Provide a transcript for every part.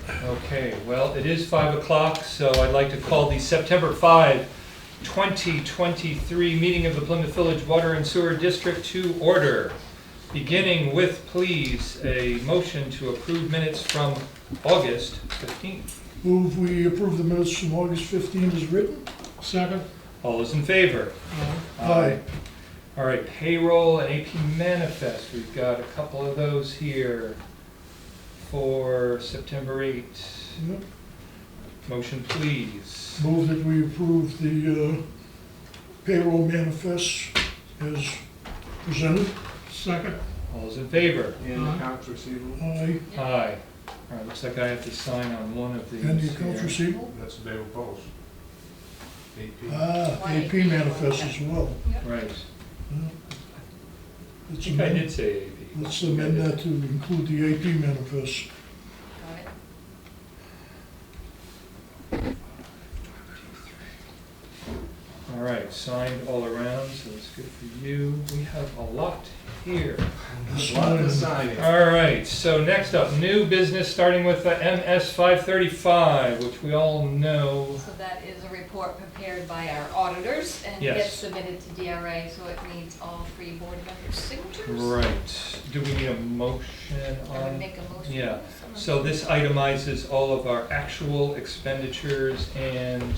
Okay, well, it is 5 o'clock, so I'd like to call the September 5, 2023 meeting of the Plymouth Village Water and Sewer District to order. Beginning with, please, a motion to approve minutes from August 15th. Move we approve the minutes from August 15 as written. Second. All those in favor? Aye. All right, payroll and AP manifest. We've got a couple of those here for September 8. Yep. Motion, please. Move that we approve the payroll manifest as presented. Second. All those in favor? And accounts receivable. Aye. Aye. All right, looks like I have to sign on one of these And the accounts here. receivable? That's the payroll post. AP. AP manifest as well. Right. Yeah. I Let's think I amend- did say AP. Let's amend that to include the AP manifest. Got it. All right, signed all around, so it's good for you. We have a lot here. A lot of signing. All right, so next up, new business, starting with the MS 535, which we all know. So that is a report prepared by our auditors and Yes. gets submitted to DRA, so it needs all three board members' signatures. Right. Do we need a motion I would on? make a motion. Yeah. Someone- So this itemizes all of our actual expenditures and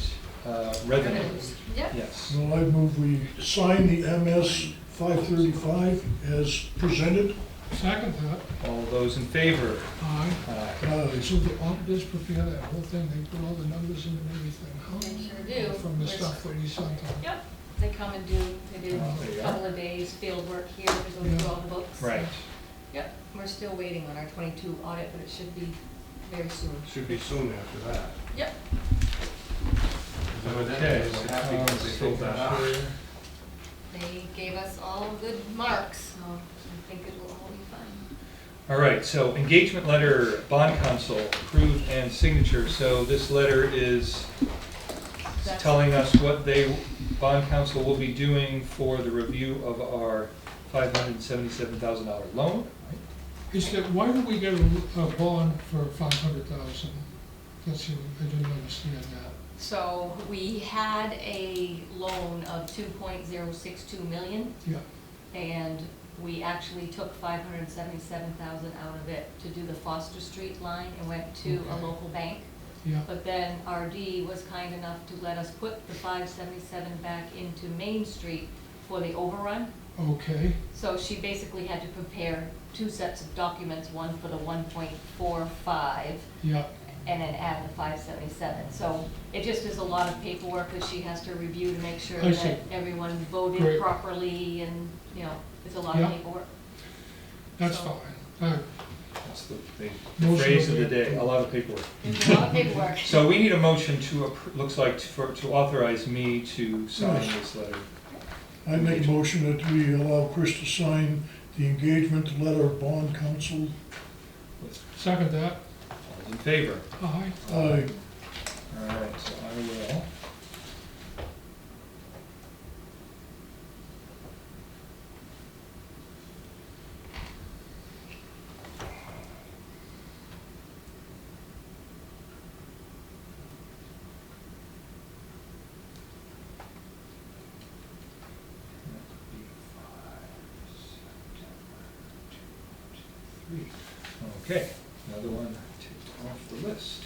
revenues. Revenues. Yep. Yes. So I move we sign the MS 535 as presented. Second that. All those in favor? Aye. Aye. So the auditors prepare that whole thing, they put all the numbers in and everything, huh? They sure do. From the There's- stuff that you sent them. Yep, they come and they do Oh, there you a are. couple of days field work here to go Yeah. through all the books. Right. Yep, we're still waiting on our 22 audit, but it should be very soon. Should be soon after that. Yep. Evidently, Okay. they were happy because they filled that out. signature. They gave us all good marks, so I think it will all be fine. All right, so engagement letter, bond council, approved and signature. So this letter is That's- telling us what bond council will be doing for the review of our $577,000 loan. Right? Is that, why do we get a bond for 500,000? That's, I didn't understand that. So we had a loan of 2.062 million, Yeah, and we actually took 577,000 out of it to do the Foster Street line and went to a Okay. local bank. yeah, But then RD was kind enough to let us put the 577 back into Main Street for the overrun. okay, So she basically had to prepare two sets of documents, one for the 1.45 yeah, and then add the 577. So it just is a lot of paperwork that she has to review to make sure I see. that everyone voted Great. properly, and, you know, it's a lot Yeah. of paperwork. that's So- fine. That's the Motion phrase of the to day, approve. a lot of paperwork. There's a lot of paperwork. So we need a motion to, looks like, to authorize me to sign Yes. this letter. I make a motion that we allow Chris to sign the engagement letter bond council. Second that. All those in favor? Aye. Aye. All right, so I will. Okay, another one ticked off the list.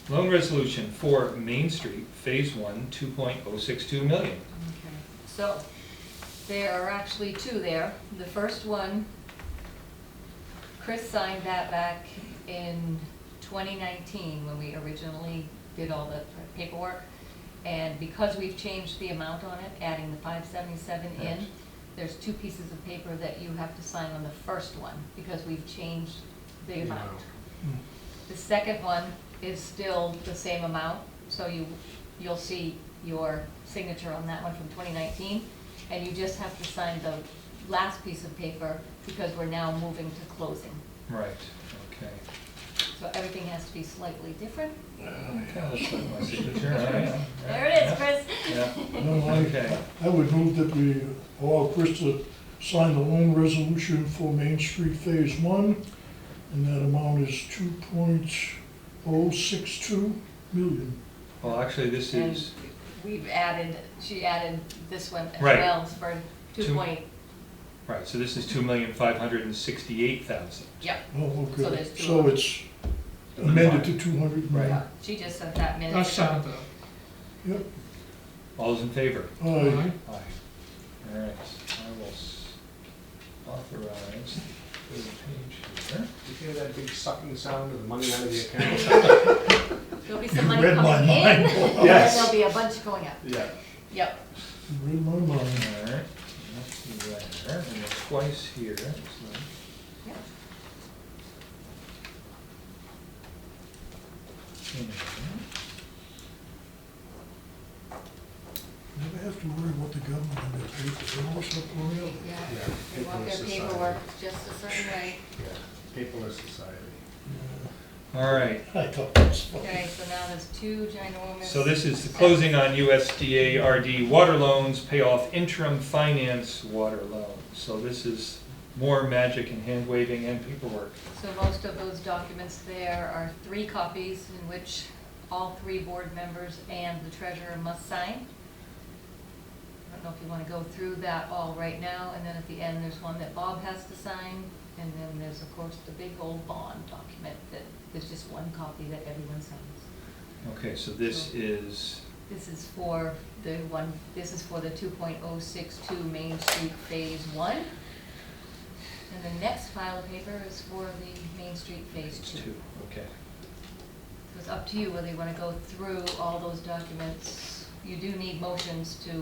Loan resolution for Main Street, Phase 1, 2.062 million. Okay. So there are actually two there. The first one, Chris signed that back in 2019 when we originally did all the paperwork. And because we've changed the amount on it, adding the 577 in, Right. there's two pieces of paper that you have to sign on the first one because we've changed the amount. The second one is still the same amount, so you'll see your signature on that one from 2019, and you just have to sign the last piece of paper because we're now moving to closing. Right, okay. So everything has to be slightly different. Okay, let's put my signature, all right. There it is, Chris. Yeah, No, okay. I would move that we allow Chris to sign the loan resolution for Main Street Phase 1, and that amount is 2.062 million. Well, actually, this And is, we've added, she added this one as Right. well for 2 right, so this is 2,568,000. yep. Oh, So okay. there's two So of them. it's amended to 200 Right. million. Yeah, she just sent that I minute. second that. Yep. All those in favor? Aye. Aye. Aye. All right, I will authorize the third page here. You hear that big sucking sound of the money out of the account? There'll be some money Read my coming in, mind. and then Yes. there'll be a bunch going up. Yeah. Yep. Read my mind. All right, that's there, and then twice here, so. Yep. And Never have to worry about the government and their paper. They always have to worry about it. Yeah, Yeah, they want paperless their society. paperwork just a certain way. Yeah, paperless society. All right, I thought that was funny. Okay, so now there's two ginormous. so this is the closing on USDA RD water loans, pay off interim finance water loans. So this is more magic and hand waving and paperwork. So most of those documents there are 3 copies in which all 3 board members and the treasurer must sign. I don't know if you want to go through that all right now, and then at the end, there's one that Bob has to sign, and then there's, of course, the big old bond document that there's just one copy that everyone signs. Okay, so this is, This is for the 2.062 Main Street Phase 1. And the next pile of paper is for the Main Street Phase 2. okay. So it's up to you whether you want to go through all those documents. You do need motions to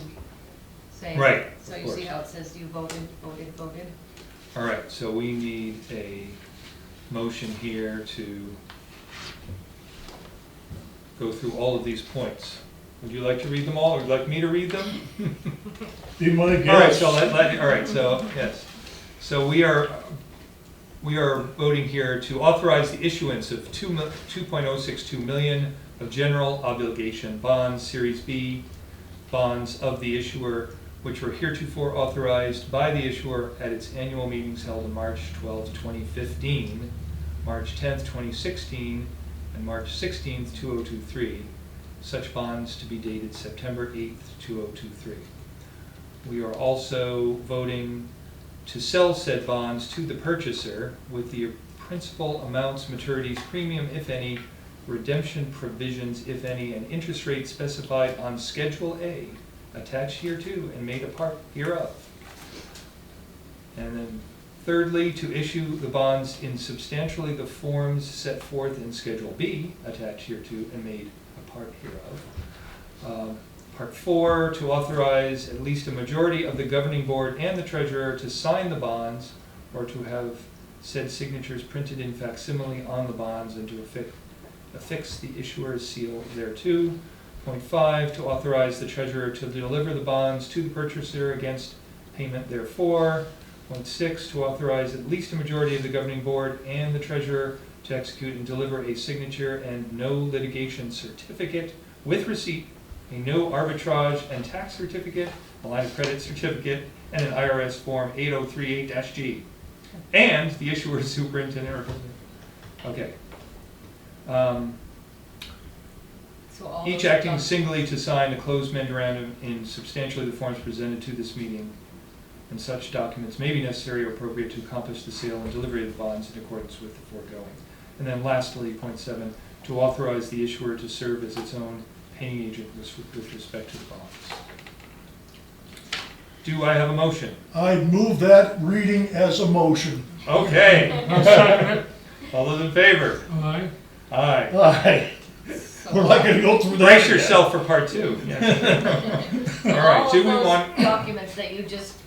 say. Right, So of you see course. how it says you voted. All right, so we need a motion here to go through all of these points. Would you like to read them all, or would you like me to read them? Be my guest. All right, so all right, so, yes. So we are voting here to authorize the issuance of 2.062 million of general obligation bonds, Series B bonds of the issuer, which were heretofore authorized by the issuer at its annual meetings held on March 12, 2015, March 10, 2016, and March 16, 2023. Such bonds to be dated September 8, 2023. We are also voting to sell said bonds to the purchaser with the principal amounts, maturities, premium, if any, redemption provisions, if any, and interest rates specified on Schedule A, attached hereto and made a part hereof. And then thirdly, to issue the bonds in substantially the forms set forth in Schedule B, attached hereto and made a part hereof. Part 4, to authorize at least a majority of the governing board and the treasurer to sign the bonds, or to have said signatures printed in facsimile on the bonds and to affix the issuer's seal thereto. Point 5, to authorize the treasurer to deliver the bonds to the purchaser against payment therefor. Point 6, to authorize at least a majority of the governing board and the treasurer to execute and deliver a signature and no litigation certificate with receipt, a no arbitrage and tax certificate, a line of credit certificate, and an IRS Form 8038-G, and the issuer's superintendent. Okay. So all Each those acting doc- singly to sign a closed memorandum in substantially the forms presented to this meeting, and such documents may be necessary or appropriate to accomplish the sale and delivery of the bonds in accordance with the foregoing. And then lastly, point 7, to authorize the issuer to serve as its own paying agent with respect to the bonds. Do I have a motion? I move that reading as a motion. Okay. I'll second it. All those in favor? Aye. Aye. Aye. So We're not gonna go through that. Brace again. yourself for part 2. Yes. All right, do we all of want? those documents that you just,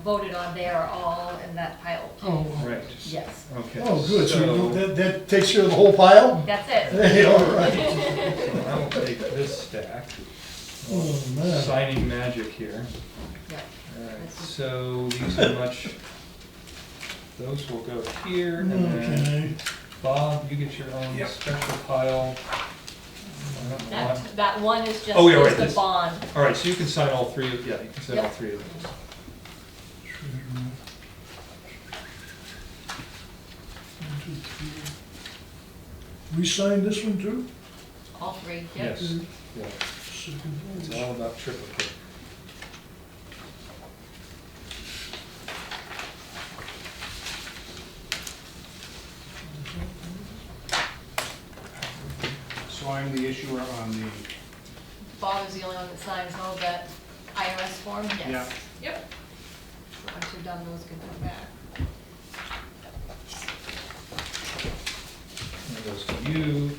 voted on, they are all in that pile. Oh, Right. Yes, Okay. Oh, good, so that takes care of the whole pile? that's it. Hey, all right. So I will take this stack. Oh, man. Signing magic here. Yeah. All right, so these are those will go here, and then Okay. Bob, you get your own Yep. special pile. I don't know why. That one is just, Oh, yeah, right, is the this- bond. All right, so you can sign all 3 of, yeah, you can sign all Yep. 3 of those. We signed this one too? All three, yep. Yes, yeah, Second it's page. all about triplicate. So I'm the issuer on the, Bob is the only one that signs all that IRS form, yes. Yeah. Yep. So once you're done, those can come back. That goes to you.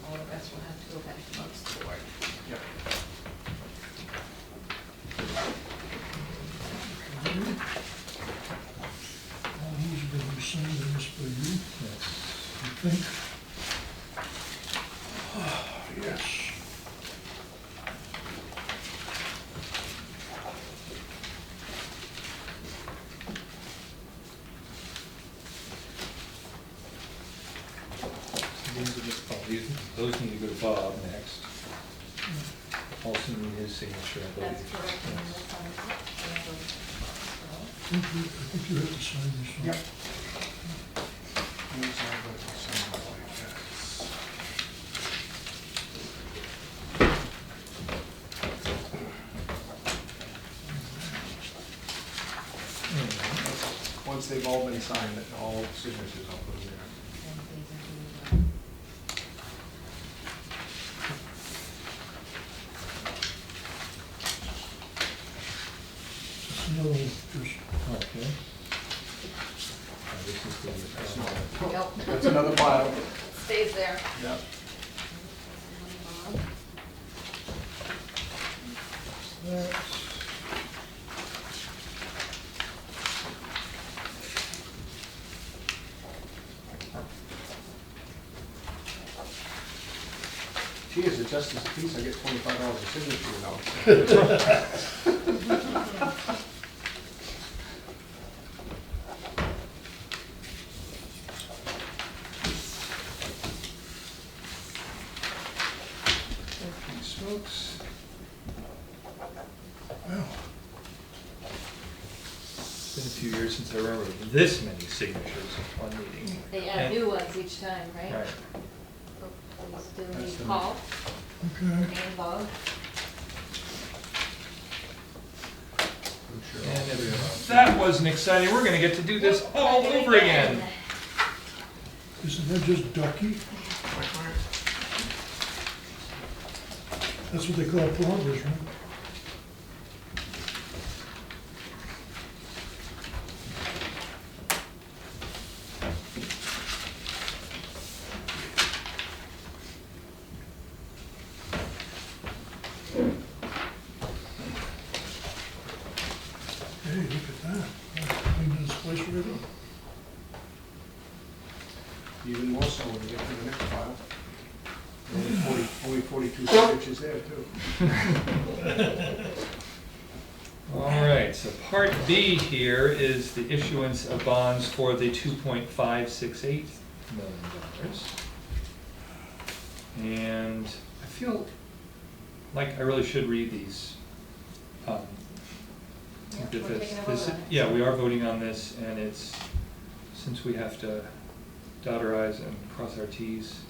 All the rest will have to go back to Monk's Court. yep. All these are gonna be signed in this by you, Yes. I think. Yes. These are just, those need to go to Bob next. Also need his signature, I believe. That's correct, and Yes. we'll sign it. And it'll- I think you have to sign this one. Yep. Looks like it's something like that. Once they've all been signed, all signatures, I'll put them there. and these are the, It's another one, just, Okay. This is the, That's not, Nope. that's another pile. Stays there. Yep. Geez, it's just as a piece, I get $25 a signature, you know. Holy smokes. well, It's been a few years since I remember this many signatures in one meeting. They add And- new ones each time, right? Right. We still That's need the- Paul okay. and Bob. I'm sure. And that wasn't exciting. We're gonna get to do this all over again. Isn't that just ducky? That's what they call progress, right? Hey, look at that. Clean this place right up. Even more so when you get to the next file. Only 42 signatures there, too. All right, so part B here is the issuance of bonds for the $2.568 million. And I feel like I really should read these. Yeah, That we're this- taking a vote this- on it. Yeah, we are voting on this, and it's, since we have to dot our i's and cross our t's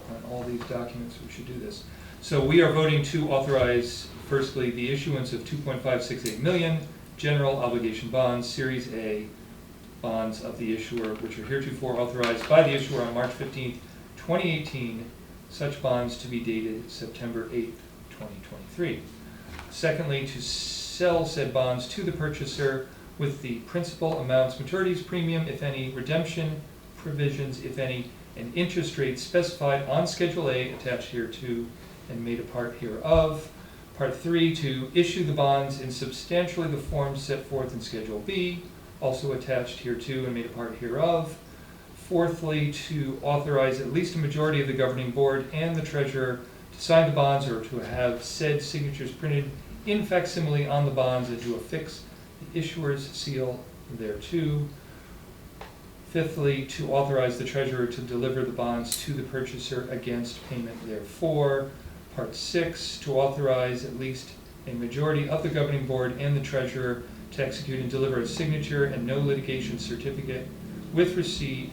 on all these documents, we should do this. So we are voting to authorize, firstly, the issuance of 2.568 million general obligation bonds, Series A bonds of the issuer, which are heretofore authorized by the issuer on March 15th, 2018, such bonds to be dated September 8th, 2023. Secondly, to sell said bonds to the purchaser with the principal amounts, maturities, premium, if any, redemption provisions, if any, and interest rates specified on Schedule A attached hereto and made a part hereof. Part 3, to issue the bonds in substantially the form set forth in Schedule B, also attached hereto and made a part hereof. Fourthly, to authorize at least a majority of the governing board and the treasurer to sign the bonds or to have said signatures printed in facsimile on the bonds and to affix the issuer's seal thereto. Fifthly, to authorize the treasurer to deliver the bonds to the purchaser against payment therefore. Part 6, to authorize at least a majority of the governing board and the treasurer to execute and deliver a signature and no litigation certificate with receipt.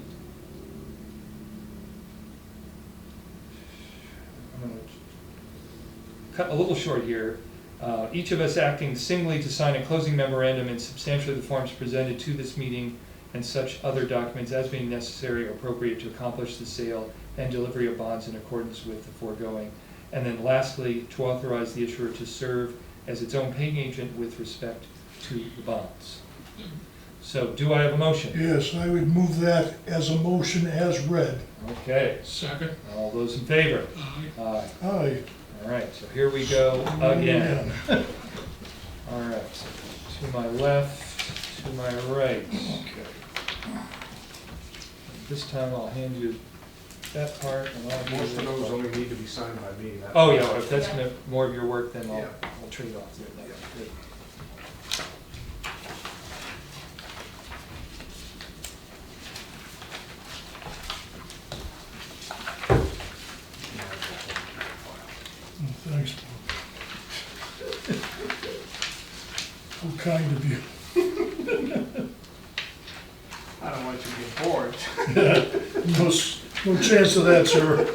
I'm going to cut a little short here. Each of us acting singly to sign a closing memorandum in substantially the forms presented to this meeting and such other documents as being necessary or appropriate to accomplish the sale and delivery of bonds in accordance with the foregoing. And then lastly, to authorize the issuer to serve as its own paying agent with respect to the bonds. So do I have a motion? Yes, I would move that as a motion as read. Okay, Second. all those in favor? Aye. Aye. Aye. All right, so here we go again. All right, to my left, to my right. Okay. This time I'll hand you that part and I'll do Most of this those part. only need to be signed by me. That- Oh, yeah, if that's more of your work, then Yeah. I'll trade off there. That'd be great. Thanks, Bob. How kind of you. I don't want you to get bored. No chance of that, sir.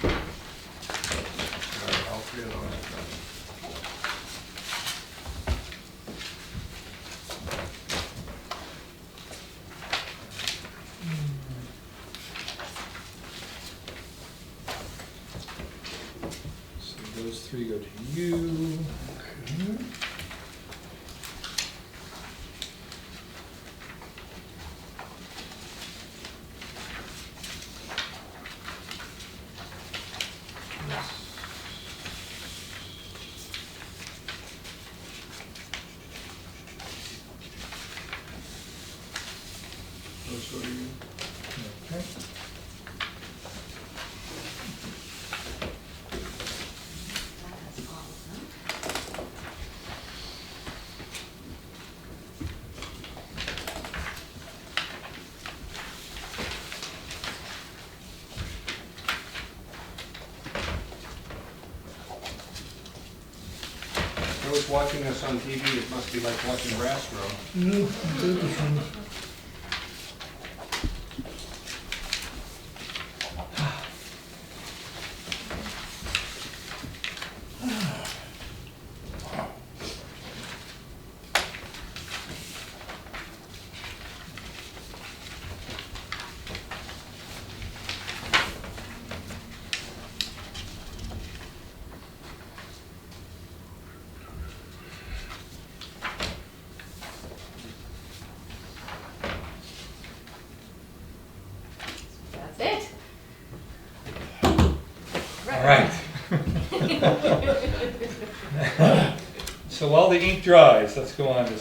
All right, all three of those. So those three go to you. Okay. Those go to you. Okay. That's all of them. Those watching us on TV, it must be like watching grass grow. Yeah, that was from- That's it. All right. So while the ink dries, let's go on to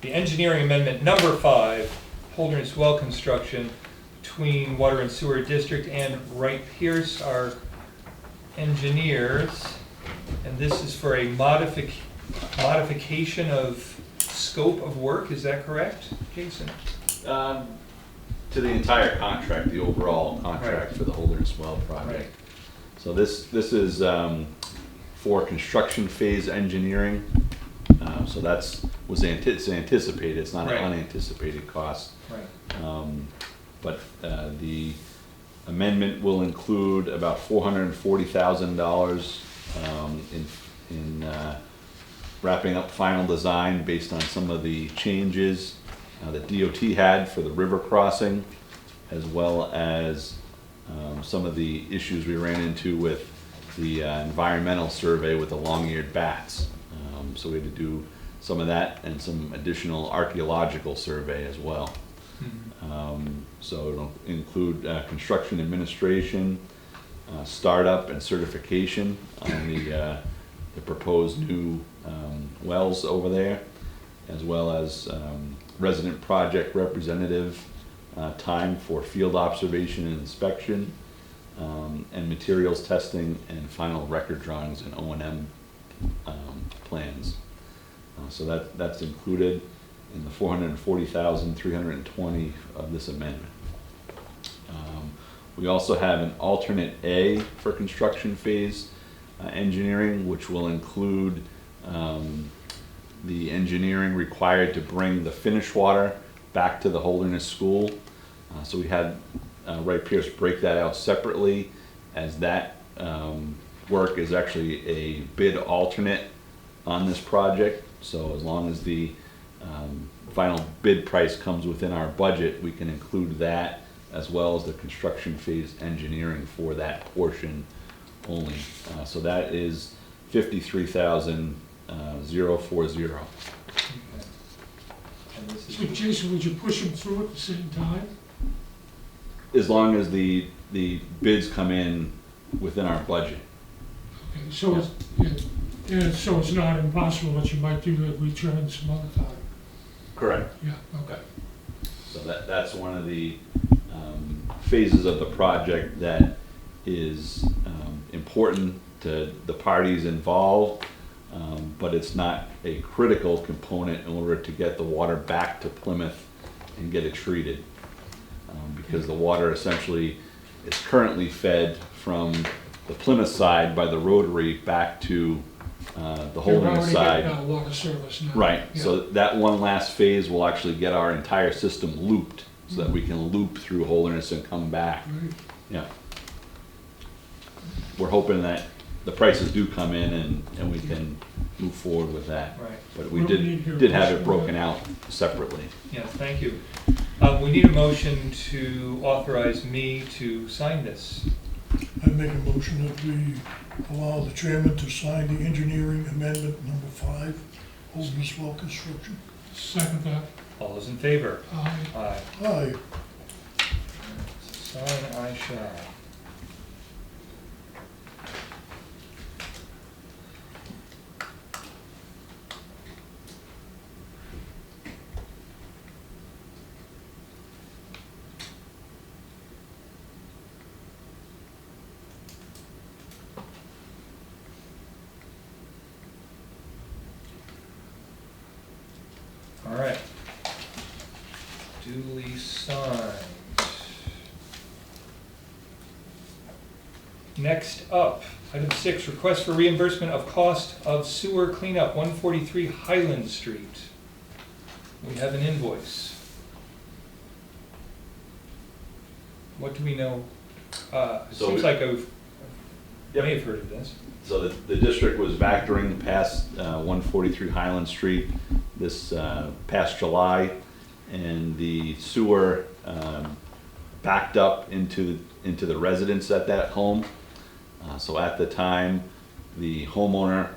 the engineering amendment number 5, Holderness Well construction between Water and Sewer District and Wright Pierce, our engineers. And this is for a modification of scope of work, is that correct, Jason? To the entire contract, the overall contract Right. for the Holderness Well Right. project. So this is for construction phase engineering. So was anticipated, it's not Right. an unanticipated cost. Right. But the amendment will include about $440,000 in wrapping up final design based on some of the changes that DOT had for the river crossing, as well as some of the issues we ran into with the environmental survey with the long-eared bats. So we had to do some of that and some additional archaeological survey as well. So it'll include construction administration, startup and certification on the proposed new wells over there, as well as resident project representative time for field observation and inspection, and materials testing and final record drawings and O&M plans. So that's included in the $440,320 of this amendment. We also have an alternate A for construction phase engineering, which will include the engineering required to bring the finished water back to the Holderness School. So we had Wright Pierce break that out separately, as that work is actually a bid alternate on this project. So as long as the final bid price comes within our budget, we can include that as well as the construction phase engineering for that portion only. So that is $53,040. Okay. And this So is, Jason, would you push them through at the same time? As long as the bids come in within our budget. Okay, so it's, yeah, so it's not impossible that you might do the return some other time? Correct. Yeah, okay. So that's one of the phases of the project that is important to the parties involved, but it's not a critical component in order to get the water back to Plymouth and get it treated. Because the water essentially is currently fed from the Plymouth side by the rotary back to the Holderness side. You're already getting water service now. Right, Yeah. so that one last phase will actually get our entire system looped, so that we can loop through Holderness and come back. Right. Yeah. We're hoping that the prices do come in and we can move forward with that. right, But we What do we need here? did have it broken out separately. yeah, thank you. We need a motion to authorize me to sign this. I make a motion that we allow the chairman to sign the engineering amendment number 5, Holderness Well Construction. Second that, All those in favor? aye. Aye. Aye. Sign I shall. All right. Duly signed. Next up, item 6, request for reimbursement of cost of sewer cleanup, 143 Highland Street. We have an invoice. What do we know? It So seems we- like I may have heard of this. So the district was vectoring past 143 Highland Street this past July, and the sewer backed up into the residence at that home. So at the time, the homeowner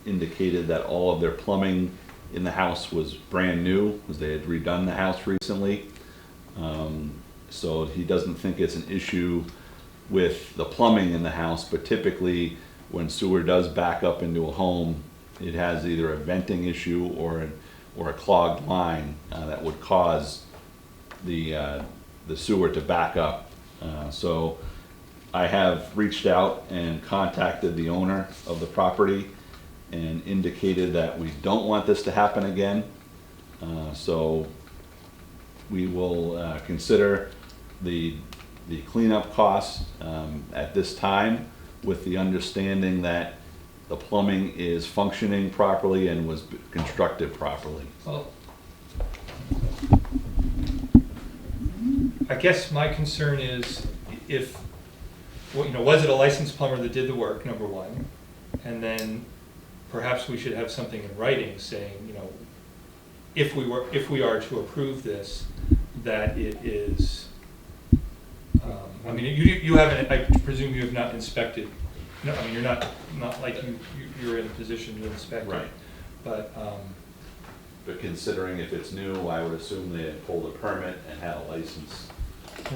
indicated that all of their plumbing in the house was brand new, because they had redone the house recently. So he doesn't think it's an issue with the plumbing in the house, but typically when sewer does back up into a home, it has either a venting issue or a clogged line that would cause the sewer to back up. So I have reached out and contacted the owner of the property and indicated that we don't want this to happen again. So we will consider the cleanup costs at this time, with the understanding that the plumbing is functioning properly and was constructed properly. Well, I guess my concern is if, well, you know, was it a licensed plumber that did the work, number one? And then perhaps we should have something in writing saying, you know, if we are to approve this, that it is, I mean, you haven't, I presume you have not inspected, no, I mean, you're not like you're in a position to inspect it. Right. But, But considering if it's new, I would assume they had pulled a permit and had a license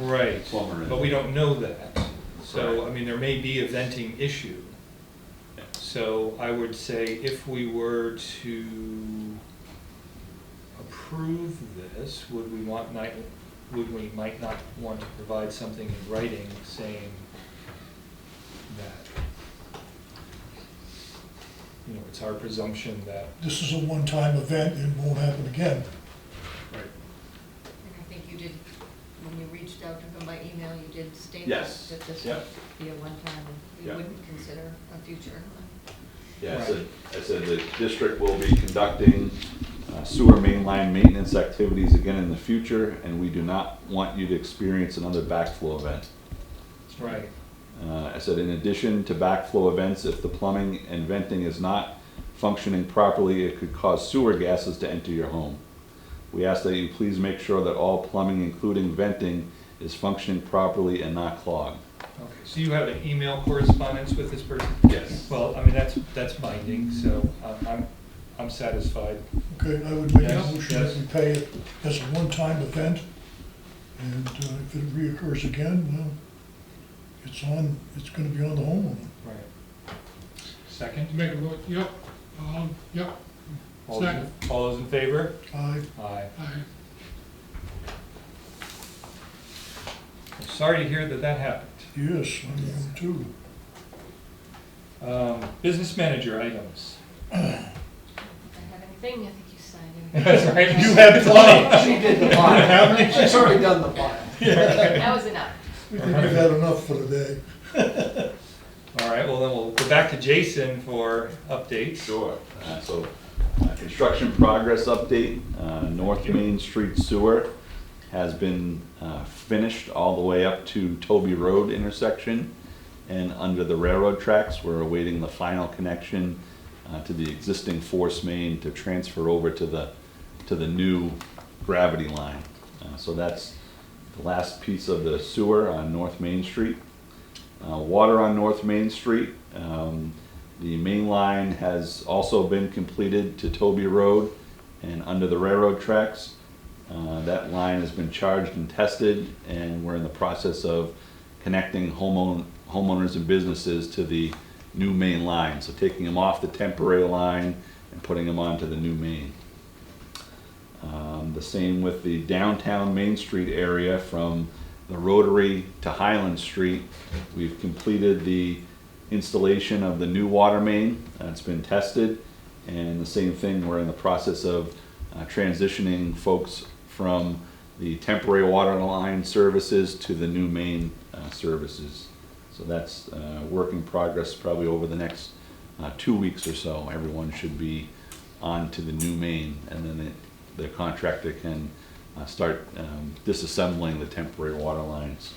right, plumber in but we don't know that. So, Right. I mean, there may be a venting issue. Yeah. So I would say if we were to approve this, would we might not want to provide something in writing saying that, you know, it's our presumption that. This is a one-time event and won't happen again. Right. And I think you did, when you reached out to them by email, you did state Yes. that this Yep. would be a one-time, and you Yep. wouldn't consider a future. Yeah, Right. I said the district will be conducting sewer main line maintenance activities again in the future, and we do not want you to experience another backflow event. Right. I said, in addition to backflow events, if the plumbing and venting is not functioning properly, it could cause sewer gases to enter your home. We ask that you please make sure that all plumbing, including venting, is functioning properly and not clogged. Okay, so you have an email correspondence with this person? Yes. Well, I mean, that's binding, so I'm satisfied. Okay, I would make a Yes, motion that yes. we pay it as a one-time event, and if it reoccurs again, well, it's gonna be on the homeowner. Right. Second? Make a vote, yep, yep, All those Second. all those in favor? Aye. Aye. aye. I'm sorry to hear that that happened. Yes, I am too. Business manager items. If I have anything, I think you signed it. That's right. You have plenty. She did the file. She's already done the file. That was enough. I think we've had enough for today. All right, well then we'll go back to Jason for updates. Sure. Construction progress update. North Main Street sewer has been finished all the way up to Toby Road intersection and under the railroad tracks. We're awaiting the final connection to the existing force main to transfer over to the new gravity line. So that's the last piece of the sewer on North Main Street. Water on North Main Street. The main line has also been completed to Toby Road and under the railroad tracks. That line has been charged and tested, and we're in the process of connecting homeowners and businesses to the new main line. So taking them off the temporary line and putting them onto the new main. The same with the downtown Main Street area from the Rotary to Highland Street. We've completed the installation of the new water main. It's been tested, and the same thing, we're in the process of transitioning folks from the temporary water line services to the new main services. So that's work in progress. Probably over the next 2 weeks or so, everyone should be on to the new main, and then the contractor can start disassembling the temporary water lines.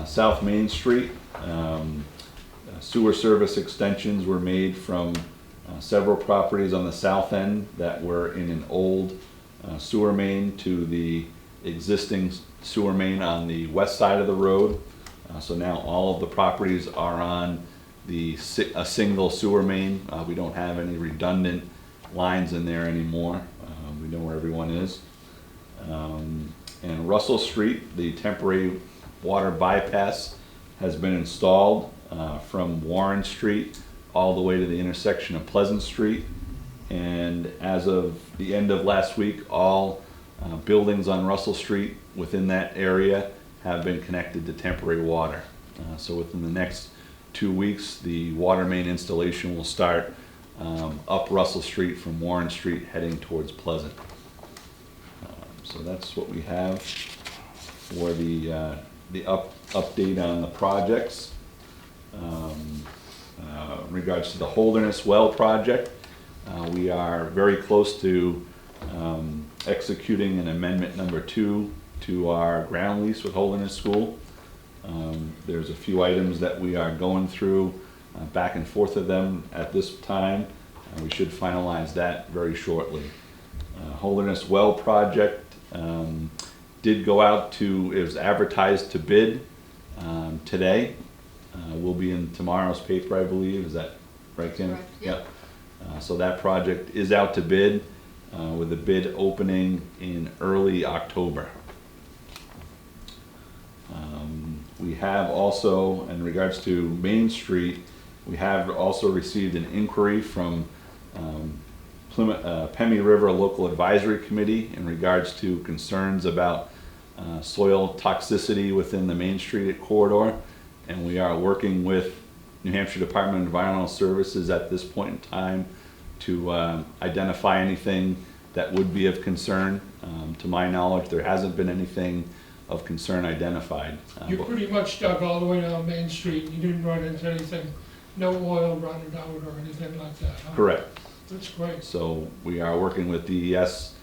South Main Street, sewer service extensions were made from several properties on the south end that were in an old sewer main to the existing sewer main on the west side of the road. So now all of the properties are on a single sewer main. We don't have any redundant lines in there anymore. We know where everyone is. And Russell Street, the temporary water bypass has been installed from Warren Street all the way to the intersection of Pleasant Street. And as of the end of last week, all buildings on Russell Street within that area have been connected to temporary water. So within the next 2 weeks, the water main installation will start up Russell Street from Warren Street heading towards Pleasant. So that's what we have for the update on the projects. In regards to the Holderness Well project, we are very close to executing an amendment number 2 to our ground lease with Holderness School. There's a few items that we are going through back and forth of them at this time. We should finalize that very shortly. Holderness Well project did go out to, it was advertised to bid today. Will be in tomorrow's paper, I believe. Is that right, Kim? Correct, yep. So that project is out to bid with the bid opening in early October. We have also, in regards to Main Street, we have also received an inquiry from Plymouth, Pemmy River Local Advisory Committee in regards to concerns about soil toxicity within the Main Street corridor. And we are working with New Hampshire Department of Environmental Services at this point in time to identify anything that would be of concern. To my knowledge, there hasn't been anything of concern identified. You But pretty much dug all the way down Main Street, you didn't run into anything, no oil running out or anything like that, huh? correct. That's great. So we are working with DES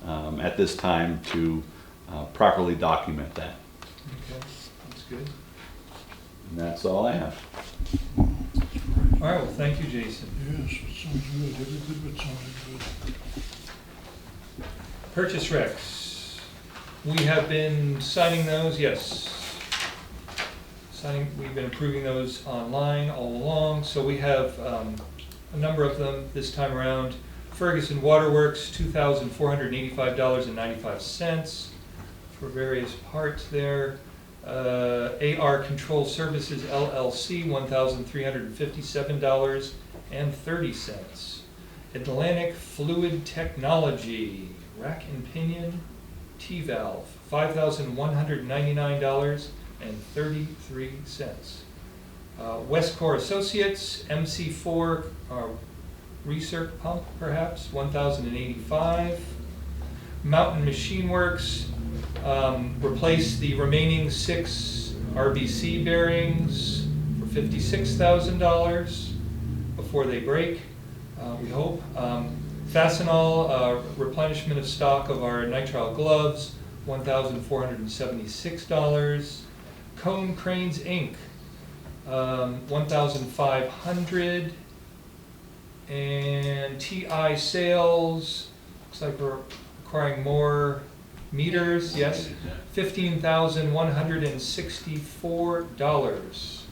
at this time to properly document that. Okay, that's good. And that's all I have. All right, well, thank you, Jason. Yes, it sounds good, every bit of it sounded good. Purchase recs. We have been signing those, yes. We've been approving those online all along, so we have a number of them this time around. Ferguson Waterworks, $2,485.95 for various parts there. AR Control Services LLC, $1,357.30. Atlantic Fluid Technology, rack and pinion, T-valve, $5,199.33. Westcor Associates, MC4 recirc pump, perhaps, $1,085. Mountain Machine Works, replace the remaining 6 RBC bearings for $56,000 before they break, we hope. Fastenal, replenishment of stock of our nitrile gloves, $1,476. Cone Cranes Inc., $1,500. And TI Sales, looks like we're acquiring more meters, yes, $15,164.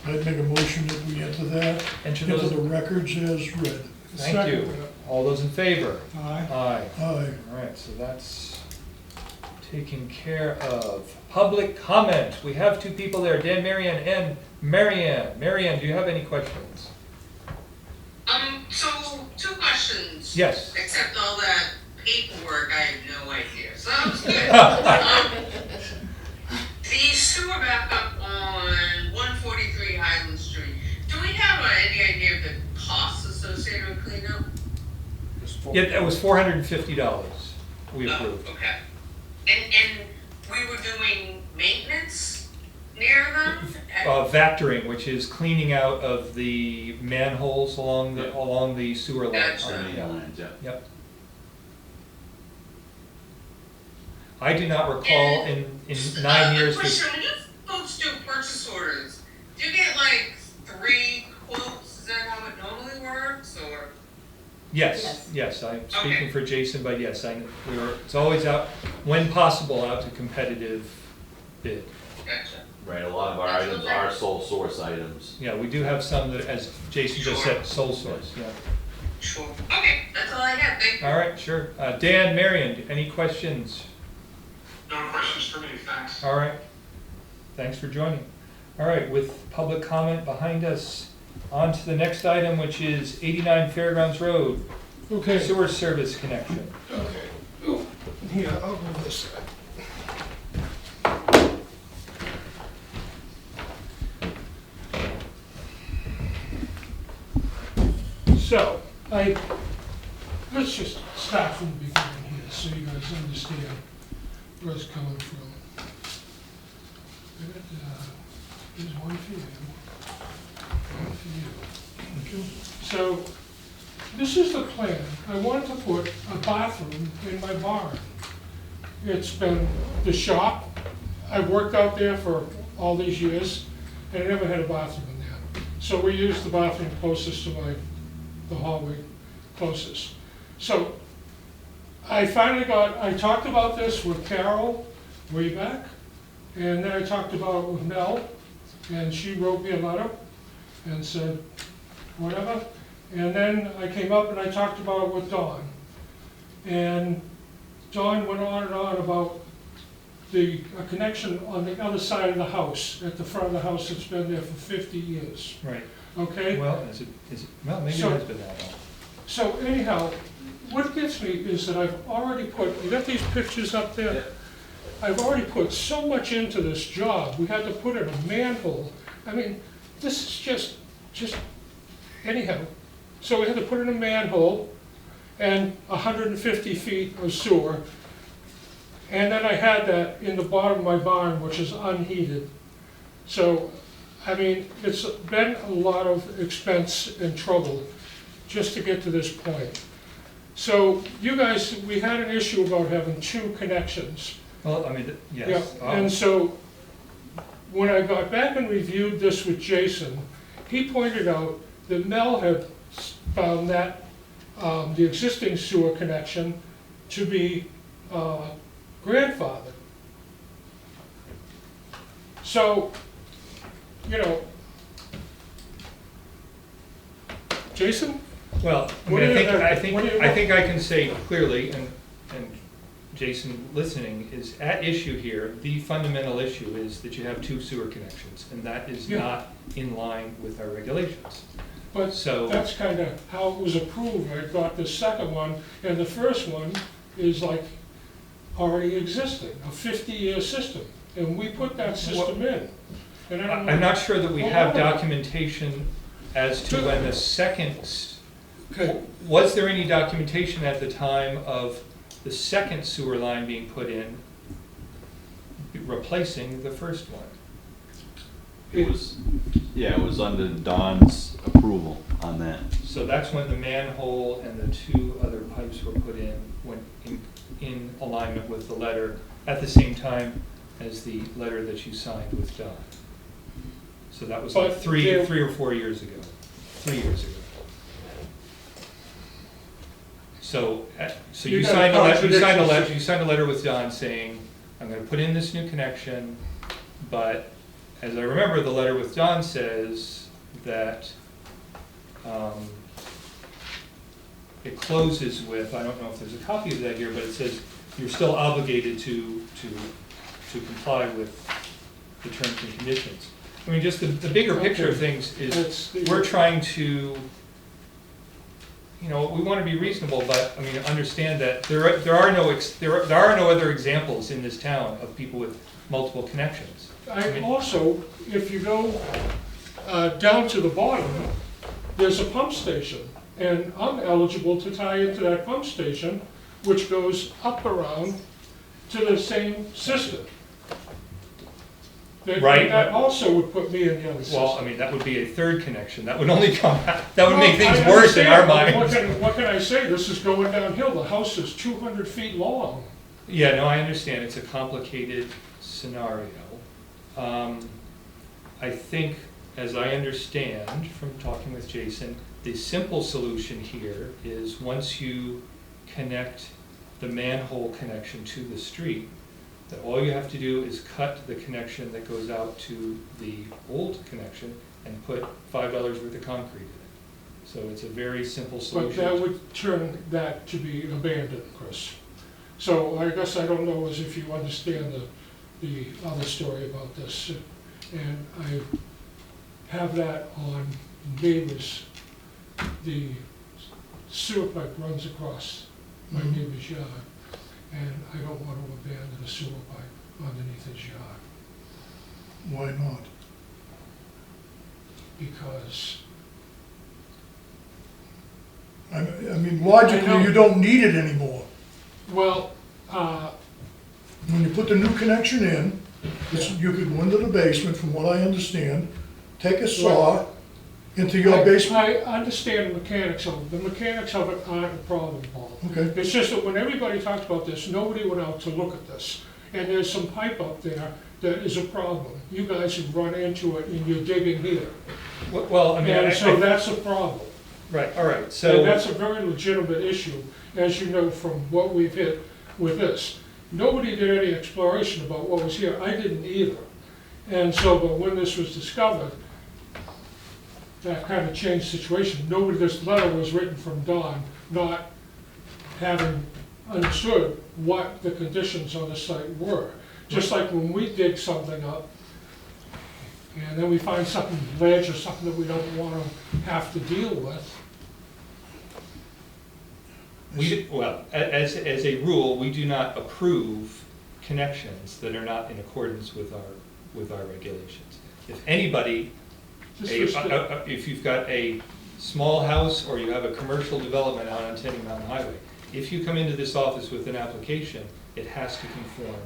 I'd make a motion that we enter that Enter into those, the records as read. thank you. Second. All those in favor? Aye. Aye. Aye. All right, so that's taken care of. Public comment. We have 2 people there, Dan Marianne and Marianne. Marianne, do you have any questions? So 2 questions. Yes. Except all that paperwork, I have no idea. So that was good. The sewer backup on 143 Highland Street. Do we have any idea of the costs associated with cleanup? Yeah, that was $450 we approved. Okay. And we were doing maintenance near them? Vectoring, which is cleaning out of the manholes along the sewer line. Gotcha. Yeah. Yep. I do not recall in 9 years. Question, when you folks do purchase orders, do you get like 3 quotes? Is that how it normally works, or? Yes, I'm speaking for Jason, but yes, it's always out, when possible, out to competitive bid. Gotcha. Right, a lot of our items are sole source items. Yeah, we do have some that, as Jason just said, sole source, yeah. Sure. Okay, that's all I have. Thank you. All right, sure. Dan Marion, any questions? No questions for me, thanks. All right, thanks for joining. All right, with public comment behind us, on to the next item, which is 89 Fairgrounds Road, Okay. sewer service connection. Okay. Ooh, here, I'll go this side. So, let's just start from the beginning here, so you guys understand where it's coming from. Here's one for you, one for you. So, this is the plan. I wanted to put a bathroom in my barn. It's been the shop. I've worked out there for all these years, and I never had a bathroom in there. So we used the bathroom closest to the hallway closest. So I talked about this with Carol way back, and then I talked about it with Mel, and she wrote me a letter and said, whatever. And then I came up and I talked about it with Dawn. And Dawn went on and on about a connection on the other side of the house, at the front of the house that's been there for 50 years, Right. okay? Well, is it, well, maybe it So- has been that long. So anyhow, what gets me is that I've already put, you got these pictures up there? I've already put so much into this job. We had to put in a manhole. I mean, this is just, anyhow. So we had to put in a manhole and 150 feet of sewer. And then I had that in the bottom of my barn, which is unheated. So, I mean, it's been a lot of expense and trouble just to get to this point. So you guys, we had an issue about having 2 connections. Well, I mean, yes. Yeah, and so when I got back and reviewed this with Jason, he pointed out that Mel had found that the existing sewer connection to be grandfathered. So, you know, Jason? Well, I What mean, do you- I think I can say clearly, and Jason listening, is at issue here, the fundamental issue is that you have 2 sewer connections, and that is Yeah. not in line with our regulations. But So- that's kind of how it was approved. I got the second one, and the first one is like already existing, a 50-year system. And we put that system in. And I don't know. I'm not sure that we Well, have hold on. documentation as to when the second, Okay, was there any documentation at the time of the second sewer line being put in, replacing the first one? It was, yeah, it was under Don's approval on that. So that's when the manhole and the 2 other pipes were put in, when in alignment with the letter, at the same time as the letter that you signed with Don. So that was like But 3 there- or 4 years ago, 3 years ago. So, so You you got signed a letter, contradictions. you signed a letter with Don saying, I'm gonna put in this new connection, but as I remember, the letter with Don says that, it closes with, I don't know if there's a copy of that here, but it says you're still obligated to comply with the terms and conditions. I mean, just the bigger picture of things is, That's- we're trying to, you know, we want to be reasonable, but, I mean, understand that there are no other examples in this town of people with multiple connections. I also, if you go down to the bottom, there's a pump station. And I'm eligible to tie into that pump station, which goes up around to the same system. Right. That also would put me in the other system. Well, I mean, that would be a third connection, that would only come, that would make Well, things I worse in our understand, but minds. What can I say? This is going downhill. The house is 200 feet long. Yeah, no, I understand, it's a complicated scenario. I think, as I understand from talking with Jason, the simple solution here is once you connect the manhole connection to the street, that all you have to do is cut the connection that goes out to the old connection and put $5 worth of concrete in it. So it's a very simple But solution. that would turn that to be abandoned, Chris. So I guess I don't know as if you understand the other story about this. And I have that on neighbors. The sewer pipe runs across my neighbor's yard, and I don't want to abandon a sewer pipe underneath his yard, Why not? because, I mean, logically, I know. you don't need it anymore. well, When you put the new connection in, you could go into the basement, from what I understand, take a saw into your basement. I understand the mechanics of it. The mechanics of it aren't a problem, Paul. Okay, It's just that when everybody talked about this, nobody went out to look at this. And there's some pipe up there that is a problem. You guys have run into it and you're digging here. Well, I mean, And so that's a problem. right, all right, And so, that's a very legitimate issue, as you know from what we've hit with this. Nobody did any exploration about what was here. I didn't either. And so, but when this was discovered, that kind of changed the situation. Nobody, this letter was written from Don, not having understood what the conditions on the site were. Just like when we dig something up, and then we find something ledge or something that we don't want to have to deal with, As a rule, we do not approve connections that are not in accordance with our regulations. If anybody, if you've got a small house or you have a commercial development out on Tenny Mountain Highway, if you come into this office with an application, it has to conform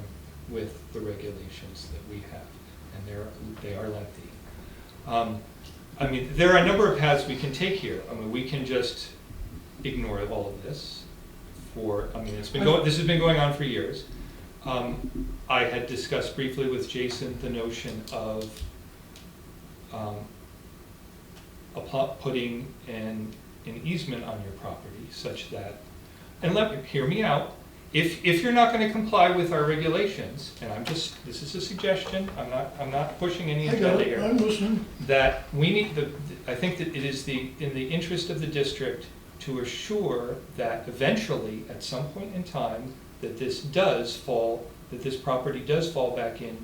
with the regulations that we have, and they are lengthy. I mean, there are a number of paths we can take here. I mean, we can just ignore all of this this has been going on for years. I had discussed briefly with Jason the notion of putting an easement on your property such that, and hear me out, if you're not going to comply with our regulations, and this is a suggestion, I'm not pushing any agenda here. I'm listening. That we need I think that it is in the interest of the district to assure that eventually, at some point in time, that this property does fall back in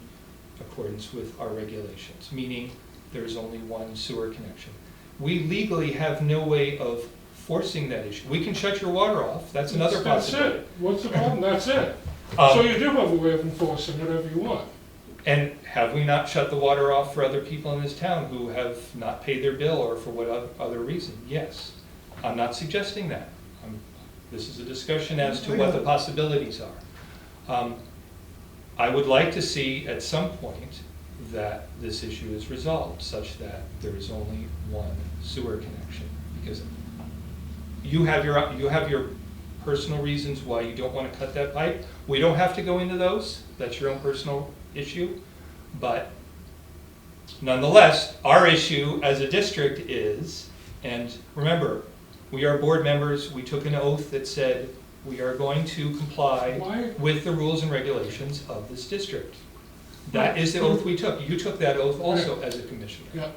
accordance with our regulations, meaning there's only one sewer connection. We legally have no way of forcing that issue. We can shut your water off, that's another possibility. That's it. What's the problem? That's it. So you do have a way of enforcing whatever you want. And have we not shut the water off for other people in this town who have not paid their bill or for what other reason? Yes. I'm not suggesting that. This is a discussion as to what the possibilities are. I would like to see at some point that this issue is resolved such that there is only one sewer connection, because you have your personal reasons why you don't want to cut that pipe. We don't have to go into those. That's your own personal issue. But nonetheless, our issue as a district is, and remember, we are board members, we took an oath that said we are going to comply with the rules and regulations of this district. That is the oath we took. You took that oath also as a commissioner. Yeah.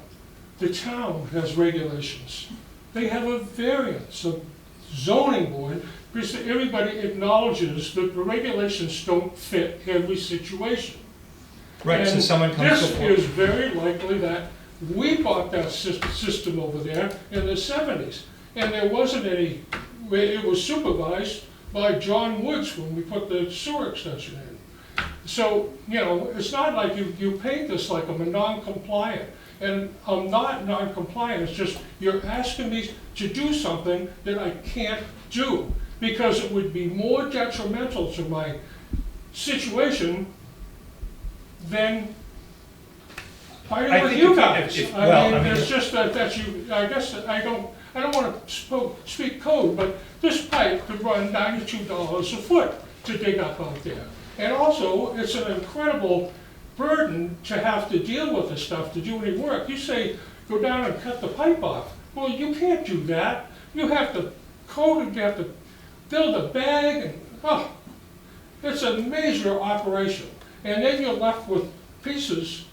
The town has regulations. They have a variance of zoning board, because everybody acknowledges that the regulations don't fit every situation. Right, so And someone comes before. This is very likely that we bought that system over there in the 70s. And there wasn't any, it was supervised by John Woods when we put the sewer extension in. So, it's not like you paint this like I'm a non-compliant. And I'm not non-compliant, it's just you're asking me to do something that I can't do, because it would be more detrimental to my situation than fighting with you guys. It's just that you, I guess, I don't want to speak code, but this pipe could run $92 a foot to dig up out there. And also, it's an incredible burden to have to deal with this stuff, to do any work. You say, go down and cut the pipe off. Well, you can't do that. You have to coat it, you have to build a bag, and it's a major operation. And then you're left with pieces.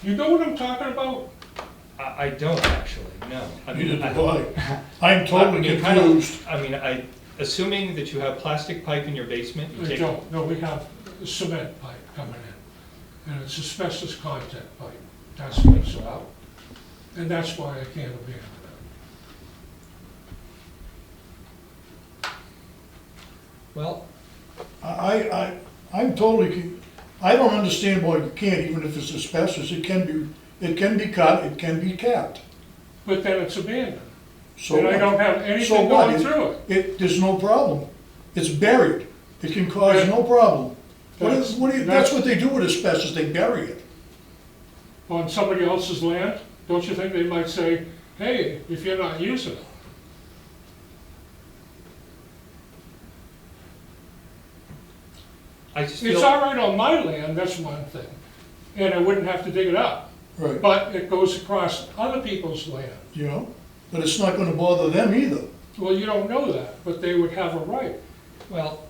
You know what I'm talking about? I don't actually, no. Neither do I. I'm totally confused. Assuming that you have plastic pipe in your basement, you We take. don't. No, we have a cement pipe coming in, and it's asbestos content pipe. That's what's out. And that's why I can't abandon it. Well, I'm totally, I don't understand why you can't, even if it's asbestos, it can be cut, it can be capped. But then it's abandoned. So And I what? don't have So anything what? going through it. There's no problem. It's buried. It can cause no problem. That's what they do with asbestos, they bury it. On somebody else's land, don't you think they might say, hey, if you're not using it? I just It's feel, all right on my land, that's one thing, and I wouldn't have to dig it up. Right. But it goes across other people's land. But it's not gonna bother them either. Well, you don't know that, but they would have a right. well,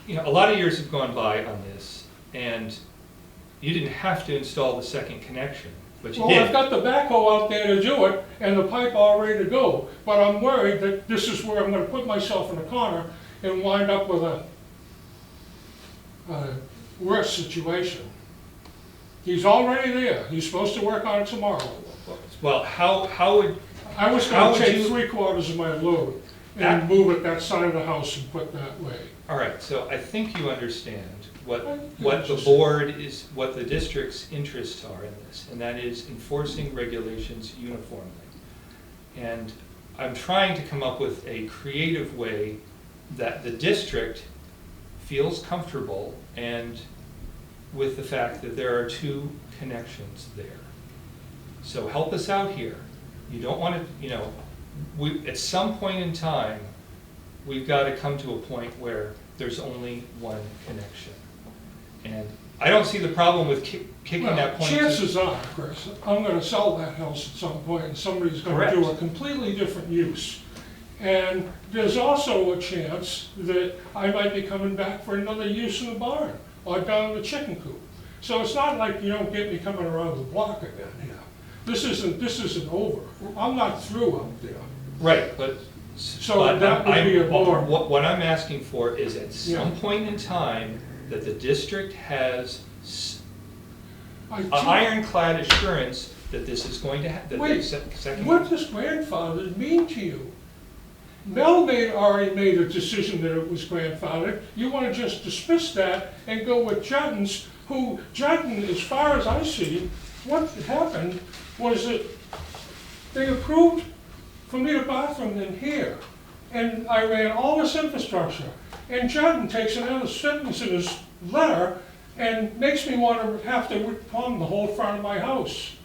a lot of years have gone by on this, and you didn't have to install the second connection, but you Well, I've did. got the backhoe out there to do it, and the pipe all ready to go, but I'm worried that this is where I'm gonna put myself in a corner and wind up with a worse situation. He's already there, he's supposed to work on it tomorrow. Well, how would, I was How gonna would take you- 3/4 of my load and move it that side of the house and put that way. All right, so I think you understand what I the board is, what the district's interests are in this, and that is enforcing regulations uniformly. And I'm trying to come up with a creative way that the district feels comfortable and with the fact that there are two connections there. So help us out here. You don't want to, at some point in time, we've got to come to a point where there's only one connection. And I don't see the problem with kicking that point. Chances are, Chris, I'm gonna sell that house at some point and somebody's gonna do a Correct. completely different use. And there's also a chance that I might be coming back for another use in the barn or down the chicken coop. So it's not like you don't get me coming around the block again here. This isn't over. I'm not through out there. Right, but. So but that would be a more. What I'm asking for is at some point in time that the district has an ironclad assurance that this is going to happen. Wait, Second. what does grandfathered mean to you? Mel already made a decision that it was grandfathered. You want to just dismiss that and go with Jutton's, who, Jutton, as far as I see, what happened was that they approved for me to bathroom in here. And I ran all this infrastructure. And Jutton takes another sentence in his letter and makes me want to have to plumb the whole front of my house.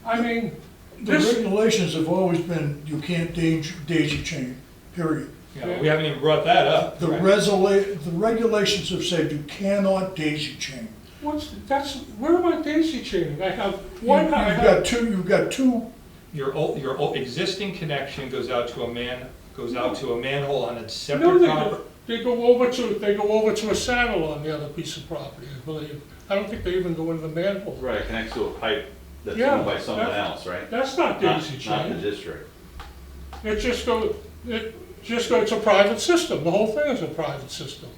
I mean, The regulations have always been, you can't daisy chain, period. Yeah, we haven't even brought that up. The right? the regulations have said you cannot daisy chain. where am I daisy chaining? I have one, You've got two, Your existing connection goes out to a manhole on a no, separate property. they go over to a saddle on the other piece of property, I believe. I don't think they even go into the manhole. Right, it connects to a pipe that's Yeah, owned by someone that- else, right? That's not daisy Not the chain. district. It just goes, it's a private system. The whole thing is a private system.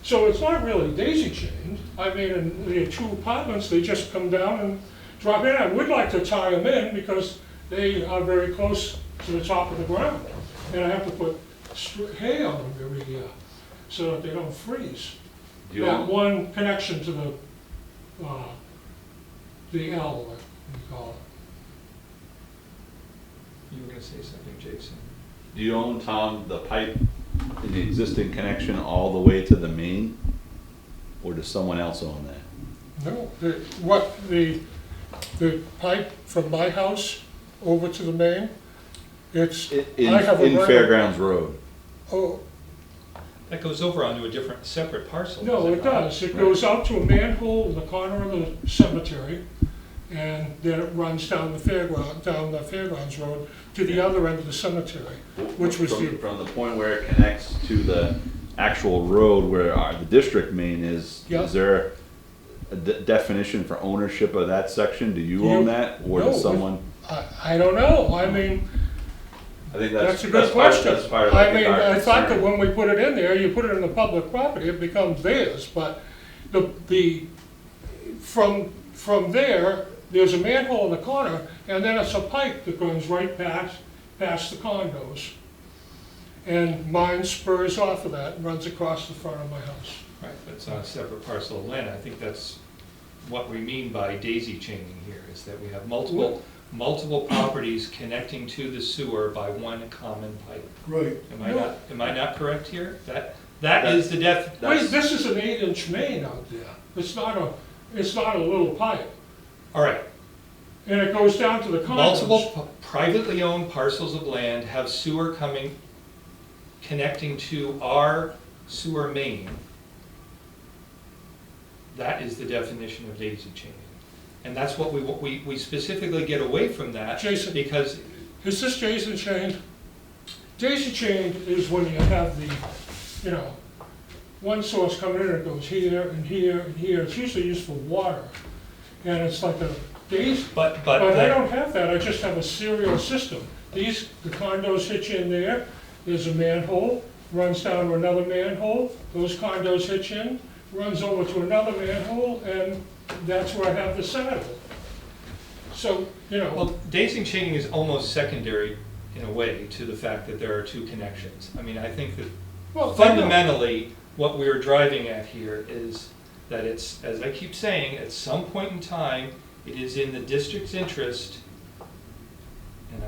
So it's not really daisy chained. I mean, in the two apartments, they just come down and drop in. I would like to tie them in because they are very close to the top of the ground. And I have to put hay on them every year so that they don't freeze. Do you That own, one connection to the L, what you call it. You were gonna say something, Jason. do you own, Tom, the pipe in the existing connection all the way to the main? Or does someone else own that? No, the pipe from my house over to the main, it's, In I have a right- Fairgrounds Road? oh, That goes over onto a different, separate parcel. no, it does. It goes out to a manhole in the corner of the cemetery, and then it runs down the Fairgrounds Road to the other end of the cemetery, which was From- the, From the point where it connects to the actual road where the district main is, Yeah. is there a definition for ownership of that section? Do you own that, or No, does someone? I don't know. I mean, I think that's a good part- question. That's part of, I think, mean, our I thought that concern. when we put it in there, you put it in the public property, it becomes theirs, but from there, there's a manhole in the corner, and then it's a pipe that goes right past the condos. And mine spurs off of that and runs across the front of my house. Right, that's on a separate parcel of land. I think that's what we mean by daisy chaining here, is that we have multiple properties connecting to the sewer by one common pipe. right. Am I not correct here? That is the def. Wait, this is an 8-inch main out there. It's not a little pipe. All right, And it goes down to the condos. multiple privately owned parcels of land have sewer connecting to our sewer main. That is the definition of daisy chaining. And that's what we specifically get away from that. Jason. Because, Is this daisy chained? Daisy chained is when you have one source coming in, it goes here and here and here. It's usually used for water. And it's like a daisy. but I don't have that, I just have a serial system. The condos hitch in there, there's a manhole, runs down to another manhole, those condos hitch in, runs over to another manhole, and that's where I have the saddle. So, well, daisy chaining is almost secondary in a way, to the fact that there are two connections. I mean, I think that Well, fundamentally, what we're driving at here is that it's, as I keep saying, at some point in time, it is in the district's interest and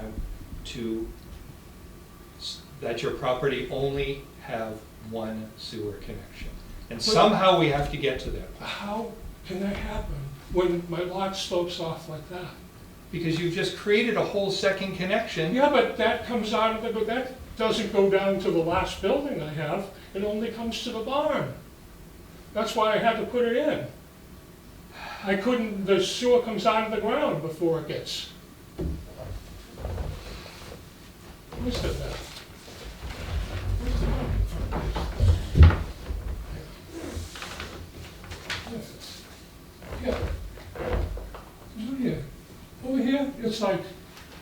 that your property only have one sewer connection. And somehow we have to get to that, How can that happen when my lot slopes off like that? because you've just created a whole second connection. Yeah, but that comes out of the, that doesn't go down to the last building I have, it only comes to the barn. That's why I had to put it in. I couldn't, the sewer comes out of the ground before it gets. Where's the that? Where's the one in front of this? Yeah. Over here. Over here, it's like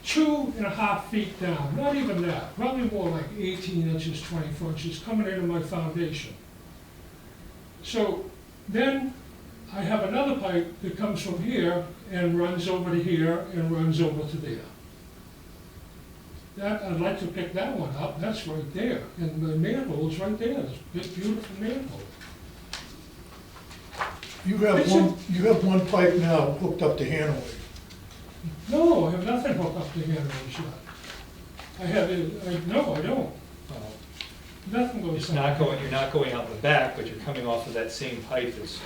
2.5 feet down, not even that, probably more like 18 inches, 24 inches, coming into my foundation. So then I have another pipe that comes from here and runs over to here and runs over to there. That, I'd like to pick that one up, that's right there, and the manhole is right there, this beautiful manhole. You have one pipe now hooked up to Hanover. No, I have nothing hooked up to here yet. I have, no, I don't, Well, nothing goes. It's not going, you're not going out the back, but you're coming off of that same pipe that's.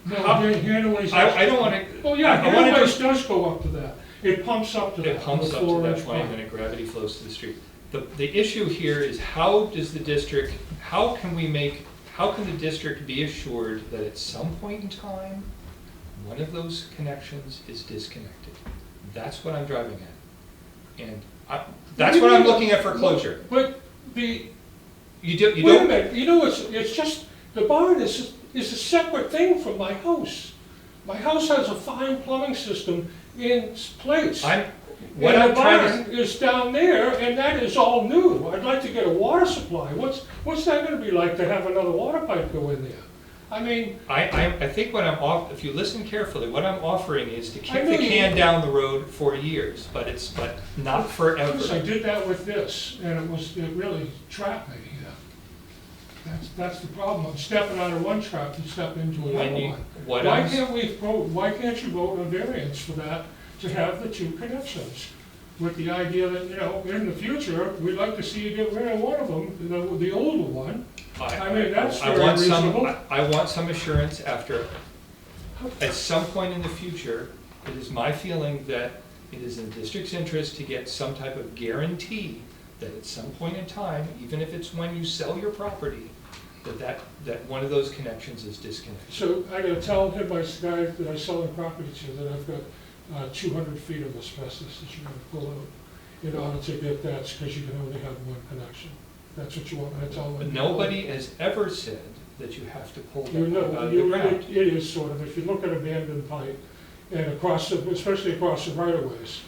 No, How- Hanaway's. I don't wanna. Oh, yeah, I wanna Hanaway's just- does go up to that. It pumps up to that. It pumps up to 4-inch that point, pipe. and then it gravity flows to the street. The issue here is how does the district, how can the district be assured that at some point in time, one of those connections is disconnected? That's what I'm driving at. And that's what I'm looking at for closure. But the, You wait a don't, minute, you know, it's just, the barn is a separate thing from my house. My house has a fine plumbing system in place. what I'm And the trying barn is down there, and that is all new. I'd like to get a water supply. What's that gonna be like to have another water pipe go in there? I mean, I think what if you listen carefully, what I'm offering is to I kick know the you- can down the road for years, but not I forever. did that with this, and it really trapped me, yeah. That's the problem. I'm stepping out of one trap to step into When another you- one. what Why I'm- can't you vote a variance for that, to have the two connections? With the idea that, you know, in the future, we'd like to see you get rid of one of them, the older one. I mean, that's I very want reasonable. I want some assurance after, at some point in the future, it is my feeling that it is in the district's interest to get some type of guarantee that at some point in time, even if it's when you sell your property, that one of those connections is disconnected. So I gotta tell him, my guy that I sell the property to, that I've got 200 feet of asbestos that you're gonna pull out in order to get that, because you can only have one connection. That's what you want me to tell him? But nobody has ever said that you have to pull You that pipe out know, of the ground. it is sort of, if you look at abandoned pipe, and especially across the right of ways,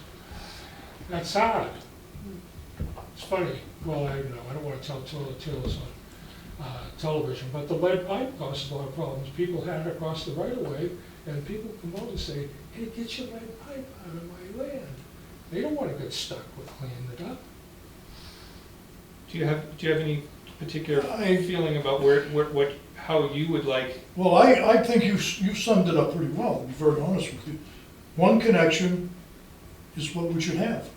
that's hard. It's funny, well, I don't wanna tell tales on television, but the lead pipe causes a lot of problems. People had it across the right of way, and people come over and say, hey, get your lead pipe out of my land. They don't wanna get stuck with cleaning it up. Do you have any particular I- feeling about how you would like? Well, I think you summed it up pretty well, to be very honest with you. One connection is what we should have.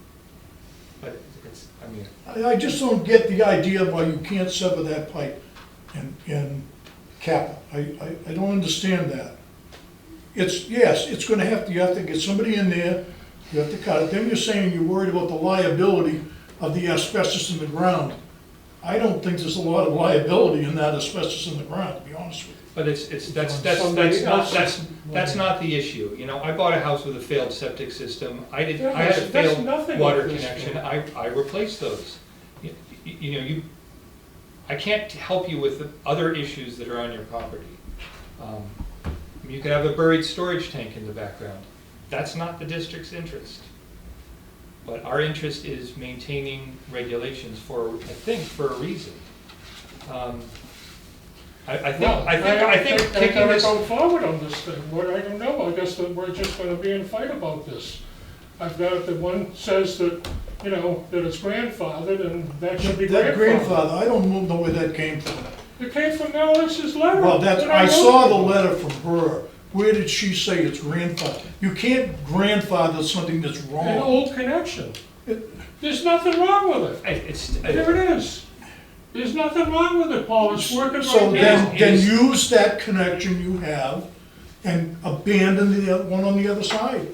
But it's, I mean, I just don't get the idea why you can't sever that pipe and cap it. I don't understand that. Yes, it's gonna you have to get somebody in there, you have to cut it. Then you're saying you're worried about the liability of the asbestos in the ground. I don't think there's a lot of liability in that asbestos in the ground, to be honest with you. but that's not the issue. You know, I bought a house with a failed septic system. I had a That's failed nothing water like this, connection. though. I replaced those. I can't help you with the other issues that are on your property. You could have a buried storage tank in the background. That's not the district's interest. But our interest is maintaining regulations for a reason. I think I kicking gotta this. go forward on this thing. I don't know, I guess that we're just gonna be in a fight about this. I've got, the one says that you know, that it's grandfathered, and that should be That grandfathered. grandfather, I don't know where that came from. It came from Alex's letter. Well, that's, that I wrote saw to the him. letter from her. Where did she say it's grandfather? You can't grandfather something that's An wrong. old connection. There's nothing wrong with it. There it is. There's nothing wrong with it, Paul, it's working So right now. then use that connection you have and abandon the one on the other side.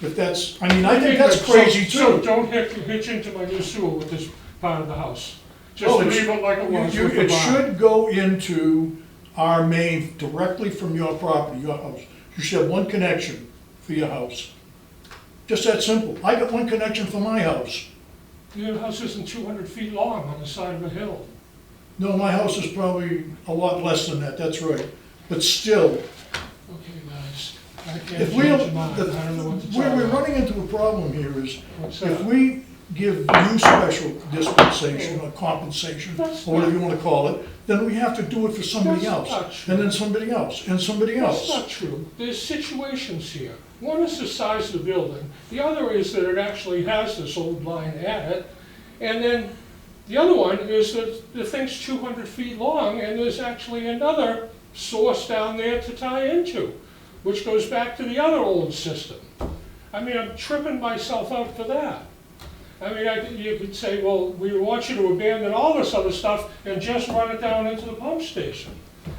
If that's, I mean, I think that's So- crazy So too. don't hitch into my new sewer with this part of the house. Just Oh, it's- leave it like it was You- with the It barn. should go into our main directly from your property, your house. You should have one connection for your house. Just that simple. I got one connection for my house. Your house isn't 200 feet long on the side of a hill. No, my house is probably a lot less than that, that's right. But still, Okay, guys, I can't if change we, your mind, I don't know what to tell where we're you. running into a problem here is, What's if that? we give you special dispensation or compensation, That's or whatever not- you wanna call it, then we have to do it for somebody That's else. not true. And then somebody else, and somebody That's else. not true. There's situations here. One is the size of the building. The other is that it actually has this old line at it. And then the other one is that the thing's 200 feet long and there's actually another source down there to tie into, which goes back to the other old system. I mean, I'm tripping myself out for that. I mean, you could say, well, we want you to abandon all this other stuff and just run it down into the pump station.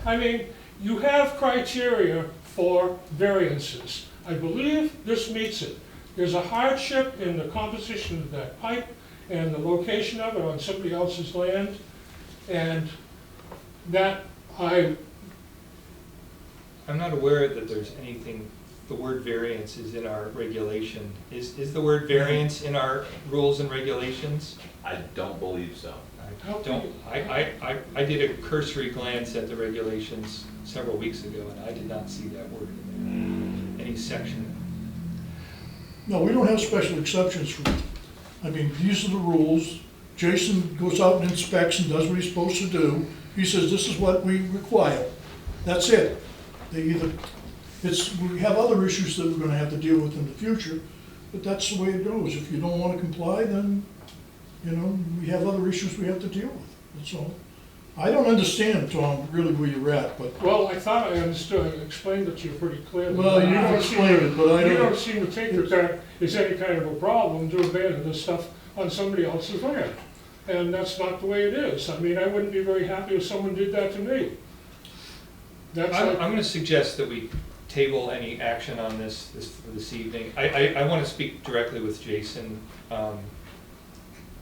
I mean, you have criteria for variances. I believe this meets it. There's a hardship in the composition of that pipe and the location of it on somebody else's land, and that I'm not aware that there's anything, the word variance is in our regulation. Is the word variance in our rules and regulations? I don't believe so. I don't, I did a cursory glance at the regulations several weeks ago, and I did not see that word in there, any section. No, we don't have special exceptions for it. I mean, these are the rules. Jason goes out and inspects and does what he's supposed to do. He says, this is what we require. That's it. They either, we have other issues that we're gonna have to deal with in the future, but that's the way it goes. If you don't wanna comply, then, you know, we have other issues we have to deal with, that's all. I don't understand, Tom, really where you're at, but, well, I thought I understood, I explained it to you pretty clearly. well, you don't explained seem- it, but I You don't. don't seem to think that that is any kind of a problem to abandon this stuff on somebody else's land. And that's not the way it is. I mean, I wouldn't be very happy if someone did that to me. That's I'm like, gonna suggest that we table any action on this evening. I wanna speak directly with Jason,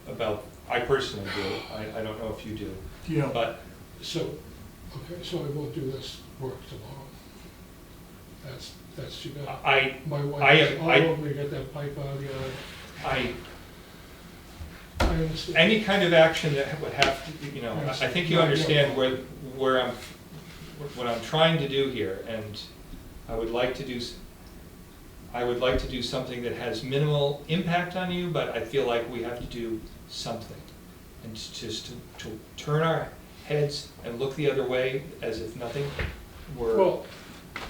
about, I personally do, I don't know if you do, Yeah, but so, okay, so I won't do this work tomorrow. That's too bad. I My I wife is am- all I- over to get that pipe out of the yard. I understand. any kind of action that would have to, you know, I think you understand where I'm, what I'm trying to do here, and I would like to do, I would like to do something that has minimal impact on you, but I feel like we have to do something. And just to turn our heads and look the other way as if nothing were, Well,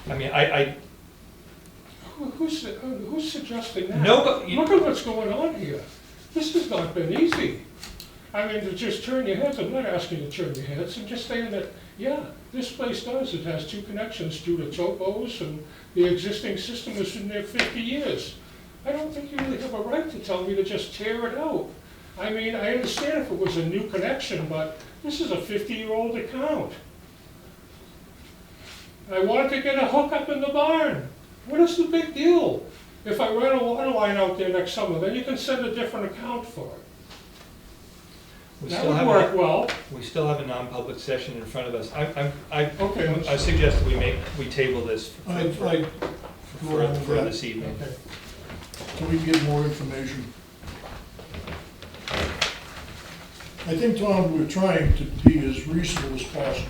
I mean, who's suggesting that? No, but you- Look at what's going on here. This has not been easy. I mean, to just turn your heads, I'm not asking you to turn your heads, I'm just saying that, yeah, this place does. It has two connections due to topos, and the existing system has been there 50 years. I don't think you really have a right to tell me to just tear it out. I mean, I understand if it was a new connection, but this is a 50-year-old account. I wanted to get a hookup in the barn. What is the big deal? If I run a water line out there next summer, then you can send a different account for it. we That still would have, work well. we still have a non-public session in front of us. Okay. I suggest that we table this I for this evening. Okay. so we can get more information. I think, Tom, we're trying to be as reasonable as possible.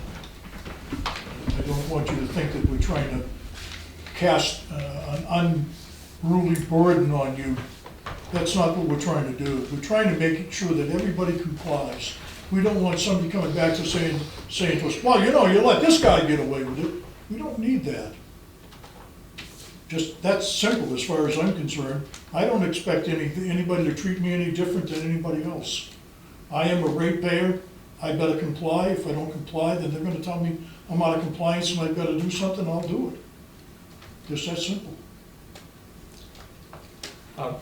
I don't want you to think that we're trying to cast an unruly burden on you. That's not what we're trying to do. We're trying to make sure that everybody complies. We don't want somebody coming back to saying to us, well, you know, you let this guy get away with it. We don't need that. Just, that's simple as far as I'm concerned. I don't expect anybody to treat me any different than anybody else. I am a ratepayer, I better comply. If I don't comply, then they're gonna tell me I'm out of compliance and I've gotta do something, I'll do it. Just that simple.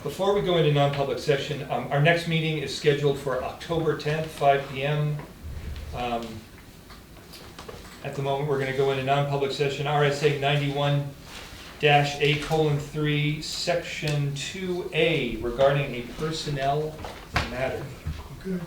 Before we go into non-public session, our next meeting is scheduled for October 10th, 5 PM. At the moment, we're gonna go into non-public session, RSA 91-A:3, Section 2A, regarding a personnel matter. Okay.